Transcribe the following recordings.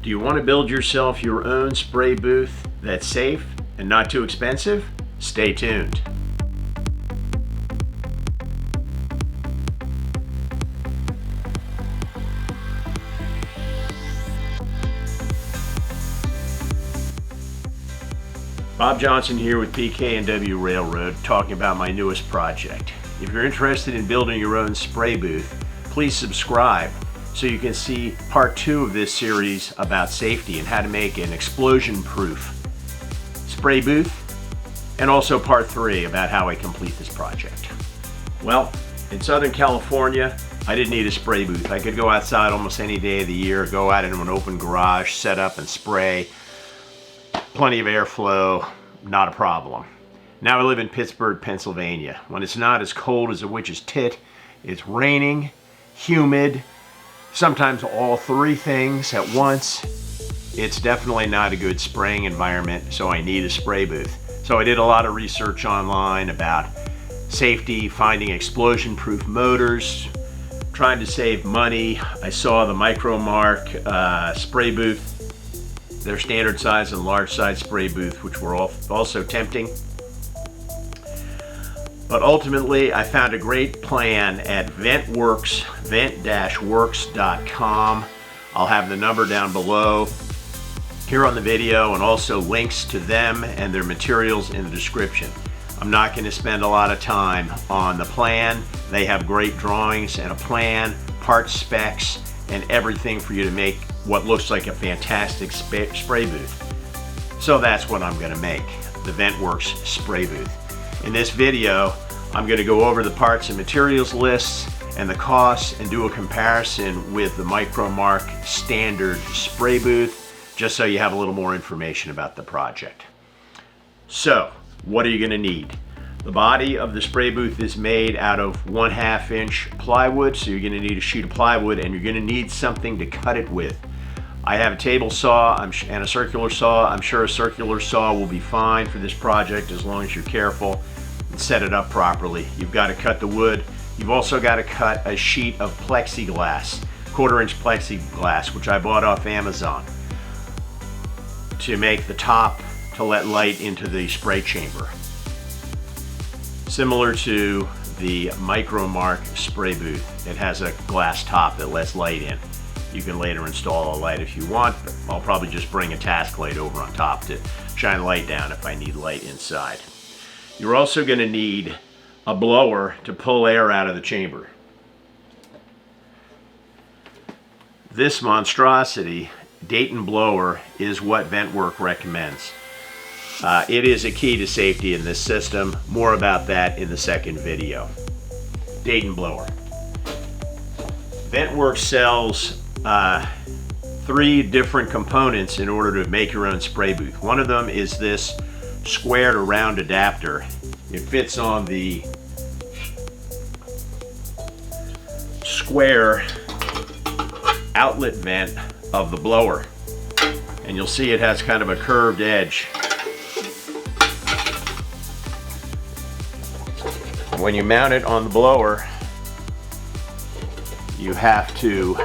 Do you want to build yourself your own spray booth that's safe and not too expensive? Stay tuned. Bob Johnson here with PK&W Railroad, talking about my newest project. If you're interested in building your own spray booth, please subscribe so you can see part 2 of this series about safety and how to make an explosion-proof spray booth, and also part 3 about how I complete this project. Well, in Southern California, I didn't need a spray booth. I could go outside almost any day of the year, go out into an open garage, set up and spray. Plenty of airflow, not a problem. Now I live in Pittsburgh, Pennsylvania. When it's not as cold as a witch's tit, it's raining, humid, sometimes all 3 things at once. It's definitely not a good spraying environment, so I need a spray booth. So I did a lot of research online about safety, finding explosion-proof motors, trying to save money. I saw the MICROMARK spray booth, their standard size and large size spray booth, which were also tempting. But ultimately, I found a great plan at vent-works, vent-works.com. I'll have the number down below here on the video, and also links to them and their materials in the description. I'm not going to spend a lot of time on the plan. They have great drawings and a plan, part specs, and everything for you to make what looks like a fantastic spray booth. So that's what I'm going to make, the vent-works spray booth. In this video, I'm going to go over the parts and materials lists and the costs and do a comparison with the MICROMARK standard spray booth, just so you have a little more information about the project. So, what are you going to need? The body of the spray booth is made out of 1/2 inch plywood, so you're going to need a sheet of plywood, and you're going to need something to cut it with. I have a table saw and a circular saw. I'm sure a circular saw will be fine for this project as long as you're careful and set it up properly. You've got to cut the wood. You've also got to cut a sheet of plexiglass, 1/4 inch plexiglass, which I bought off Amazon, to make the top to let light into the spray chamber. Similar to the MICROMARK spray booth, it has a glass top that lets light in. You can later install a light if you want, but I'll probably just bring a task light over on top to shine light down if I need light inside. You're also going to need a blower to pull air out of the chamber. This monstrosity, Dayton blower, is what vent-works recommends. It is a key to safety in this system. More about that in the second video. Dayton blower. vent-works sells 3 different components in order to make your own spray booth. One of them is this square to round adapter. It fits on the square outlet vent of the blower, and you'll see it has kind of a curved edge. When you mount it on the blower, you have to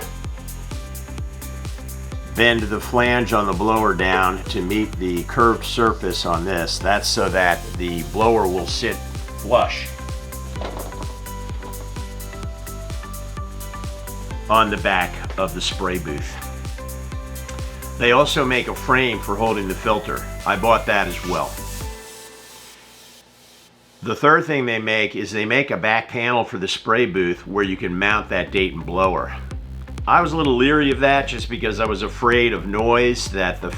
bend the flange on the blower down to meet the curved surface on this. That's so that the blower will sit flush on the back of the spray booth. They also make a frame for holding the filter. I bought that as well. The third thing they make is they make a back panel for the spray booth where you can mount that Dayton blower. I was a little leery of that just because I was afraid of noise, that the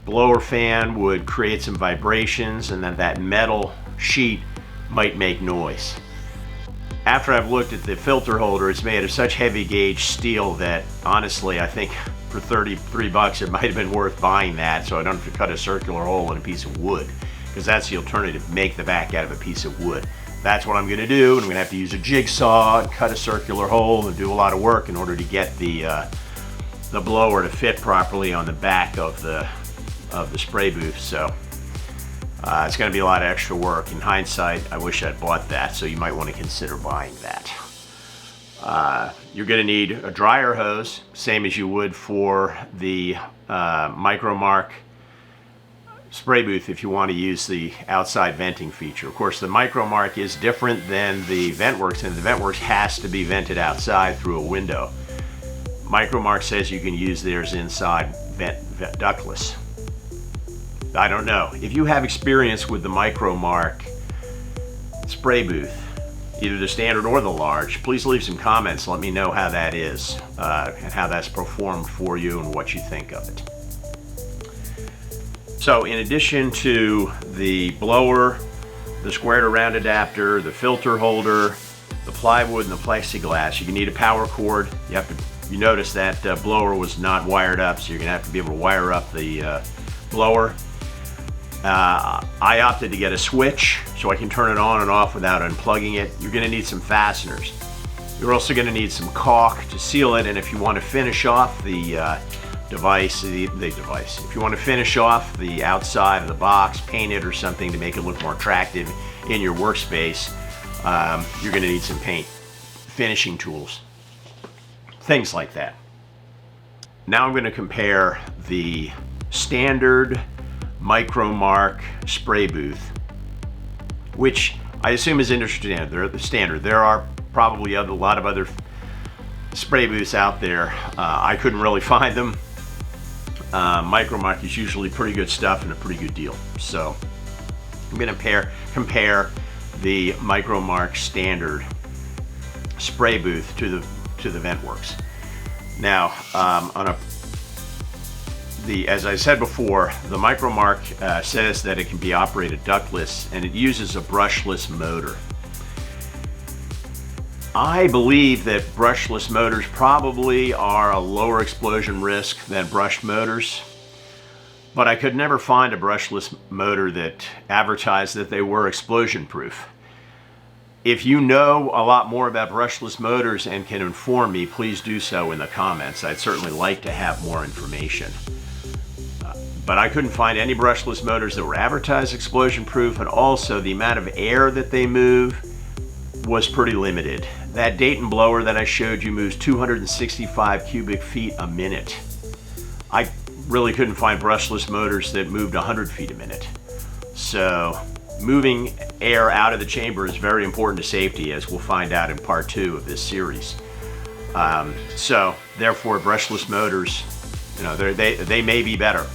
blower fan would create some vibrations and that metal sheet might make noise. After I've looked at the filter holder, it's made of such heavy gauge steel that honestly I think for 33 bucks it might have been worth buying that, so I don't have to cut a circular hole in a piece of wood, because that's the alternative, make the back out of a piece of wood. That's what I'm going to do, and I'm going to have to use a jigsaw and cut a circular hole and do a lot of work in order to get the blower to fit properly on the back of the spray booth. So it's going to be a lot of extra work. In hindsight, I wish I'd bought that, so you might want to consider buying that. You're going to need a dryer hose, same as you would for the MICROMARK spray booth if you want to use the outside venting feature. Of course, the MICROMARK is different than the VentWorks, and the VentWorks has to be vented outside through a window. MICROMARK says you can use theirs inside ductless. I don't know. If you have experience with the MICROMARK spray booth, either the standard or the large, please leave some comments. Let me know how that is and how that's performed for you and what you think of it. So in addition to the blower, the squared around adapter, the filter holder, the plywood, and the plexiglass, you need a power cord. You notice that blower was not wired up, so you're going to have to be able to wire up the blower. I opted to get a switch so I can turn it on and off without unplugging it. You're going to need some fasteners. You're also going to need some caulk to seal it, and if you want to finish off the device, if you want to finish off the outside of the box, paint it or something to make it look more attractive in your workspace, you're going to need some paint, finishing tools, things like that. Now I'm going to compare the standard MICROMARK spray booth, which I assume is industry standard. There are probably a lot of other spray booths out there. I couldn't really find them. MICROMARK is usually pretty good stuff and a pretty good deal. So I'm going to compare the MICROMARK standard spray booth to the VentWorks. Now, as I said before, the MICROMARK says that it can be operated ductless, and it uses a brushless motor. I believe that brushless motors probably are a lower explosion risk than brushed motors, but I could never find a brushless motor that advertised that they were explosion proof. If you know a lot more about brushless motors and can inform me, please do so in the comments. I'd certainly like to have more information. But I couldn't find any brushless motors that were advertised explosion proof, and also the amount of air that they move was pretty limited. That Dayton blower that I showed you moves 265 cubic feet a minute. I really couldn't find brushless motors that moved 100 feet a minute. So moving air out of the chamber is very important to safety, as we'll find out in part 2 of this series. So therefore, brushless motors, they may be better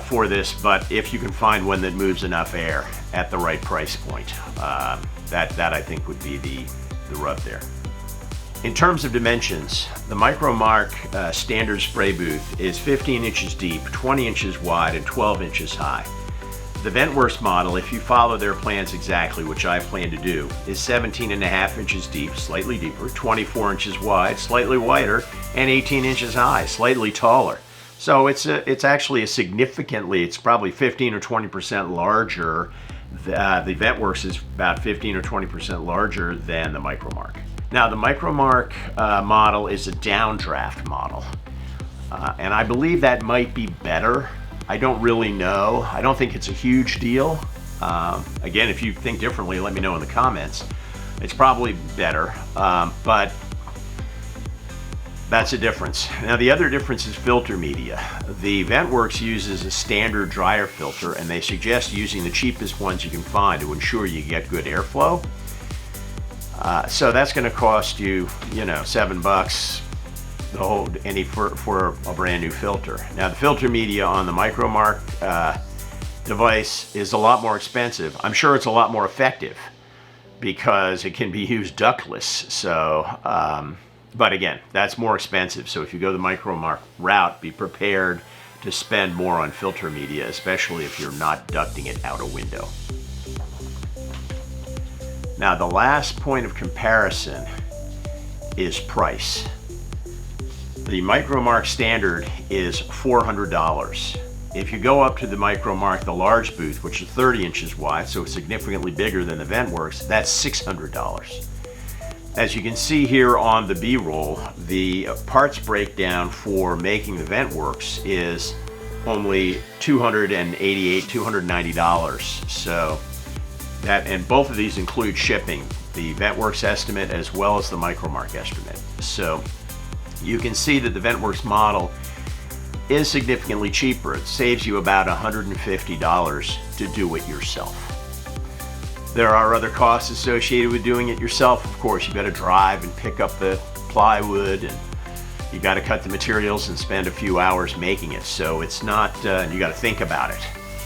for this, but if you can find one that moves enough air at the right price point, that I think would be the rub there. In terms of dimensions, the MICROMARK standard spray booth is 15 inches deep, 20 inches wide, and 12 inches high. The VentWorks model, if you follow their plans exactly, which I plan to do, is 17.5 inches deep, slightly deeper, 24 inches wide, slightly wider, and 18 inches high, slightly taller. So it's actually it's probably 15 or 20% larger. The VentWorks is about 15 or 20% larger than the MICROMARK. Now, the MICROMARK model is a downdraft model, and I believe that might be better. I don't really know. I don't think it's a huge deal. Again, if you think differently, let me know in the comments. It's probably better, but that's a difference. Now, the other difference is filter media. The VentWorks uses a standard dryer filter, and they suggest using the cheapest ones you can find to ensure you get good airflow. So that's going to cost you, $7 for a brand new filter. Now, the filter media on the MICROMARK device is a lot more expensive. I'm sure it's a lot more effective because it can be used ductless. So, but again, that's more expensive. So if you go the MICROMARK route, be prepared to spend more on filter media, especially if you're not ducting it out a window. Now, the last point of comparison is price. The MICROMARK standard is $400. If you go up to the MICROMARK, the large booth, which is 30 inches wide, so it's significantly bigger than the VentWorks, that's $600. As you can see here on the B-roll, the parts breakdown for making the VentWorks is only $288, $290. So that, and both of these include shipping, the VentWorks estimate as well as the MICROMARK estimate. So you can see that the Ventworks model is significantly cheaper. It saves you about $150 to do it yourself. There are other costs associated with doing it yourself. Of course, you got to drive and pick up the plywood, and you got to cut the materials and spend a few hours making it. So it's not, you got to think about it.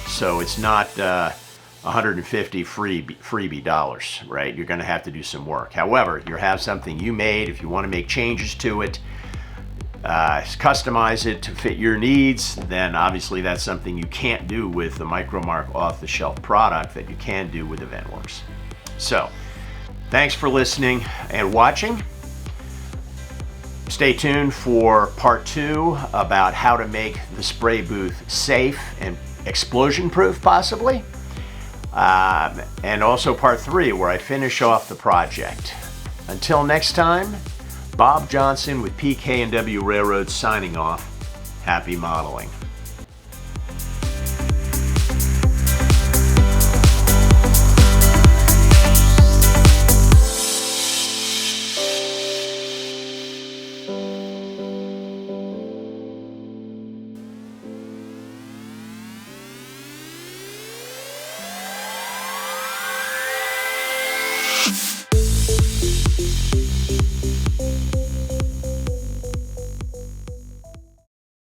So it's not 150 freebie dollars, right? You're going to have to do some work. However, you have something you made. If you want to make changes to it, customize it to fit your needs, then obviously that's something you can't do with the MICROMARK off-the-shelf product that you can do with the Ventworks. So, thanks for listening and watching. Stay tuned for part 2 about how to make the spray booth safe and explosion-proof, possibly. And also part 3, where I finish off the project. Until next time, Bob Johnson with PK&W Railroad signing off. Happy modeling.